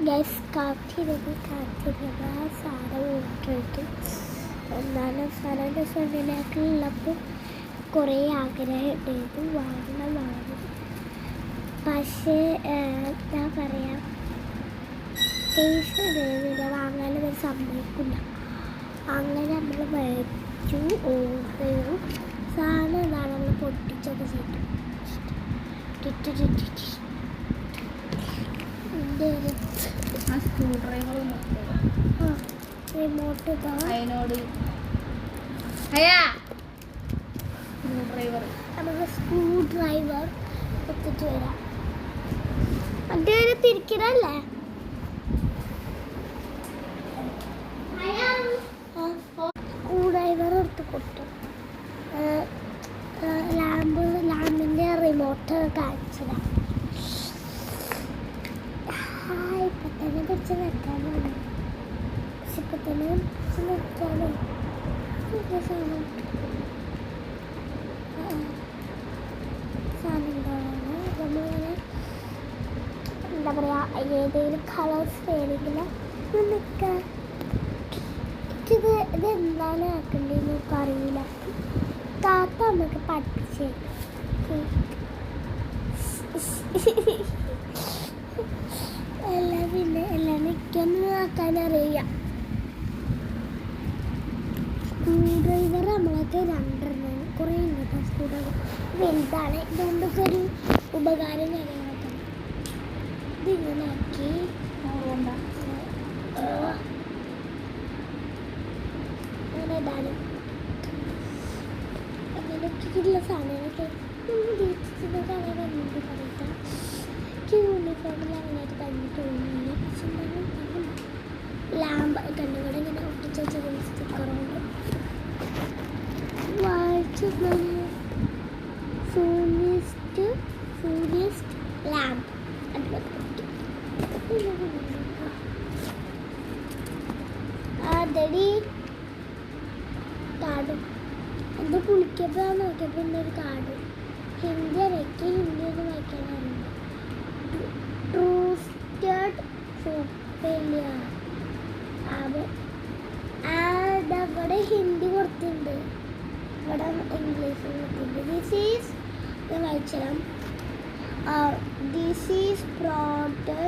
Guys കാത്തിരുന്ന് സാധനം വിട്ടിട്ട് എന്നാലും സാധനം ഫ്രണ്ടിനായിട്ടുള്ളപ്പോൾ കുറേ ആഗ്രഹം ഉണ്ടായിരുന്നു വാങ്ങണം. പക്ഷേ എന്താ പറയുക, പൈസ ഉണ്ടായിരുന്നില്ല, വാങ്ങാനൊന്നും സമ്മതിക്കില്ല. അങ്ങനെ നമ്മൾ മേടിച്ചു, ഓർഡർ ചെയ്തു. സാധനം എന്താണ് നമ്മൾ പൊട്ടിച്ചൊക്കെ ചെയ്തു. റിമോട്ട് നമുക്ക് സ്ക്രൂ ഡ്രൈവർ എടുത്തിട്ട് വരാം. മറ്റേ തിരിക്കണല്ലേ? സ്ക്രൂ ഡ്രൈവർ എടുത്ത് കൊടുത്തു. ലാമ്പിൻ്റെ റിമോട്ട് കാണിച്ചതാണ്. ഇപ്പം തന്നെ പിടിച്ച് നിൽക്കാനാണ്. പക്ഷെ ഇപ്പം തന്നെ പിടിച്ച് നിൽക്കാനോ സാധനം നമ്മളിങ്ങനെ എന്താ പറയുക, ഏതെങ്കിലും കളേഴ്സ് വേണമെങ്കിൽ നിൽക്കുക. ഇതെന്താണ് ആക്കേണ്ടതെന്ന് നമുക്ക് അറിയില്ല. താത്ത നമുക്ക് പഠിപ്പിച്ച് എല്ലാം എനിക്കൊന്നും ആക്കാനറിയാം. സ്ക്രൂ ഡ്രൈവർ നമ്മളൊക്കെ 2 കുറേ ഉണ്ട്. സ്ക്രൂ ഡ്രൈവർ വലുതാണ്, ഇതുകൊണ്ടൊക്കെ ഒരു ഉപകാരം കാര്യങ്ങളൊക്കെ. ഇതിങ്ങനെ ആക്കി അങ്ങനെ ഇടാനും അങ്ങനെയൊക്കെയുള്ള സാധനങ്ങളൊക്കെ ഉദ്ദേശിച്ചത് കാണാൻ വന്നിട്ട് പറയാം. യൂണിഫോമിൽ അങ്ങനെയായിട്ട് കഴിഞ്ഞിട്ട് തോന്നുന്നില്ല. പക്ഷെ എന്തായാലും ലാമ്പ് കണ്ണുകൂടെ ഇങ്ങനെ ഒട്ടിച്ച സ്റ്റിക്കറുണ്ട്. വായിച്ചു സൂര്യസ്റ്റ് ലാമ്പ് അതടി കാർഡ് എന്ത് കുളിക്കപ്പോൾ നോക്കിയപ്പോൾ ഇന്നൊരു കാർഡ് ഹിന്ദി അറിയിക്ക്. ഹിന്ദി ഒന്നും വായിക്കാനായിരുന്നു. ട്രൂസ്റ്റഡ് സൂപ്പറില്ല അവിടെ ഹിന്ദി കൊടുത്തിട്ടുണ്ട്, ഇവിടെ ഇംഗ്ലീഷ് കൊടുത്തിട്ടുണ്ട്. ഞാൻ വായിച്ചുതരാം. This is product